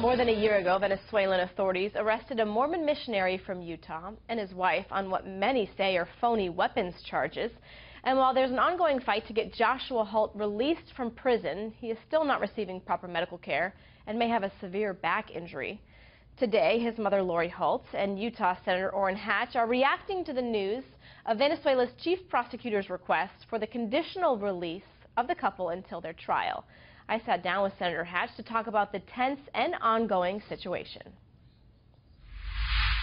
More than a year ago, Venezuelan authorities arrested a Mormon missionary from Utah and his wife on what many say are phony weapons charges. And while there's an ongoing fight to get Joshua Holt released from prison, he is still not receiving proper medical care and may have a severe back injury. Today, his mother, Lori Holt, and Utah Senator Orrin Hatch are reacting to the news of Venezuela's chief prosecutor's request for the conditional release of the couple until their trial. I sat down with Senator Hatch to talk about the tense and ongoing situation.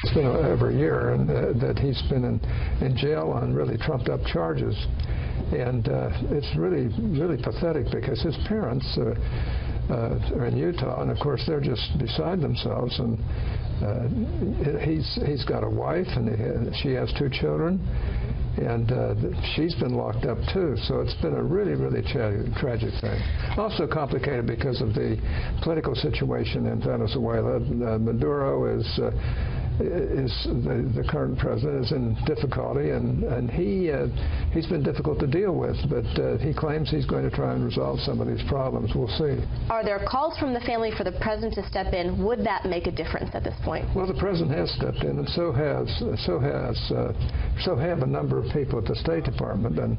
It's been over a year and that he's been in jail on really trumped-up charges. And it's really pathetic because his parents are in Utah, and of course they're just beside themselves. And he's got a wife, and she has 2 children, and she's been locked up too. So it's been a really tragic thing. Also complicated because of the political situation in Venezuela. Maduro is the current president is in difficulty, and he's been difficult to deal with, but he claims he's going to try and resolve some of these problems. We'll see. Are there calls from the family for the president to step in? Would that make a difference at this point? Well, the president has stepped in, and so have a number of people at the State Department. And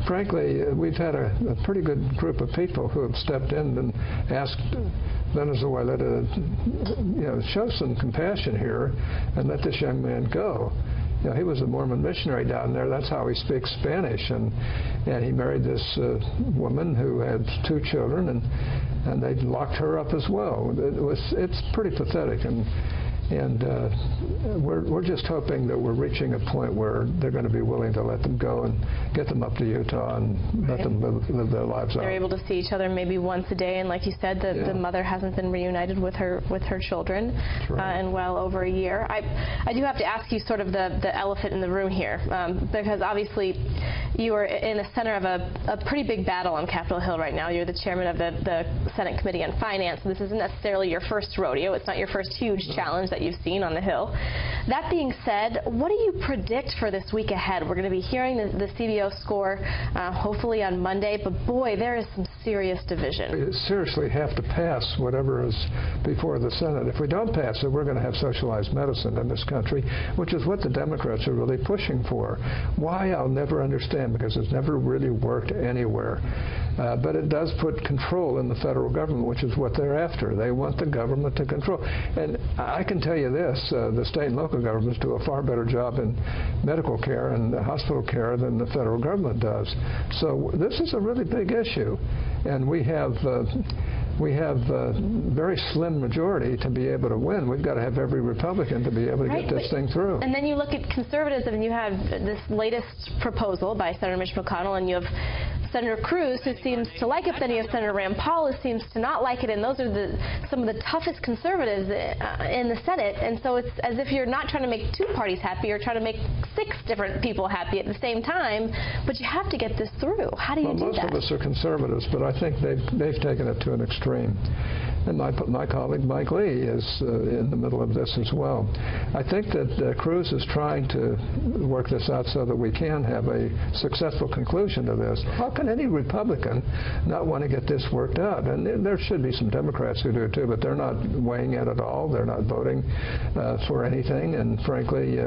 frankly, we've had a pretty good group of people who have stepped in and asked Venezuela to, show some compassion here and let this young man go. He was a Mormon missionary down there. That's how he speaks Spanish, and he married this woman who had 2 children, and they locked her up as well. It's pretty pathetic, and we're just hoping that we're reaching a point where they're going to be willing to let them go and get them up to Utah and let them live their lives out. They're able to see each other maybe once a day, and like you said, the mother hasn't been reunited with her children in well over a year. I do have to ask you sort of the elephant in the room here, because obviously you are in the center of a pretty big battle on Capitol Hill right now. You're the chairman of the Senate Committee on Finance. This isn't necessarily your first rodeo. It's not your first huge challenge that you've seen on the Hill. That being said, what do you predict for this week ahead? We're going to be hearing the CBO score hopefully on Monday, but boy, there is some serious division. We seriously have to pass whatever is before the Senate. If we don't pass it, we're going to have socialized medicine in this country, which is what the Democrats are really pushing for. Why, I'll never understand, because it's never really worked anywhere. But it does put control in the federal government, which is what they're after. They want the government to control. And I can tell you this, the state and local governments do a far better job in medical care and hospital care than the federal government does. So this is a really big issue, and we have very slim majority to be able to win. We've got to have every Republican to be able to get this thing through. And then you look at conservatives, and you have this latest proposal by Senator Mitch McConnell, and you have Senator Cruz, who seems to like it, but then you have Senator Rand Paul, who seems to not like it, and those are some of the toughest conservatives in the Senate. And so it's as if you're not trying to make 2 parties happy, you're trying to make 6 different people happy at the same time, but you have to get this through. How do you do that? Most of us are conservatives, but I think they've taken it to an extreme. And my colleague Mike Lee is in the middle of this as well. I think that Cruz is trying to work this out so that we can have a successful conclusion to this. How can any Republican not want to get this worked out? And there should be some Democrats who do too, but they're not weighing in at all. They're not voting for anything. And frankly,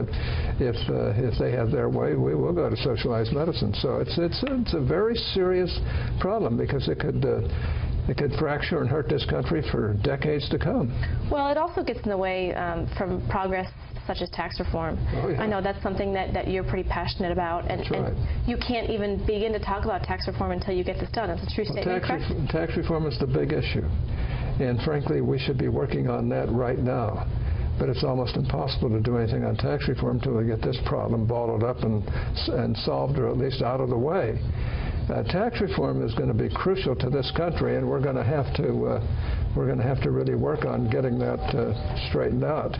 if they have their way, we will go to socialized medicine. So it's a very serious problem, because it could fracture and hurt this country for decades to come. Well, it also gets in the way from progress such as tax reform. Oh, yeah. I know that's something that you're pretty passionate about, and you can't even begin to talk about tax reform until you get this done. That's a true statement, correct? Tax reform is the big issue, and frankly, we should be working on that right now. But it's almost impossible to do anything on tax reform until we get this problem bottled up and solved, or at least out of the way. Tax reform is going to be crucial to this country, and we're going to have to really work on getting that straightened out.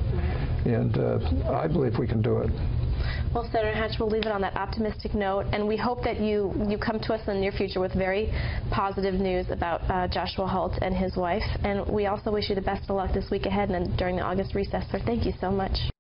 And I believe we can do it. Well, Senator Hatch, we'll leave it on that optimistic note, and we hope that you come to us in the near future with very positive news about Joshua Holt and his wife. And we also wish you the best of luck this week ahead and during the August recess. So thank you so much.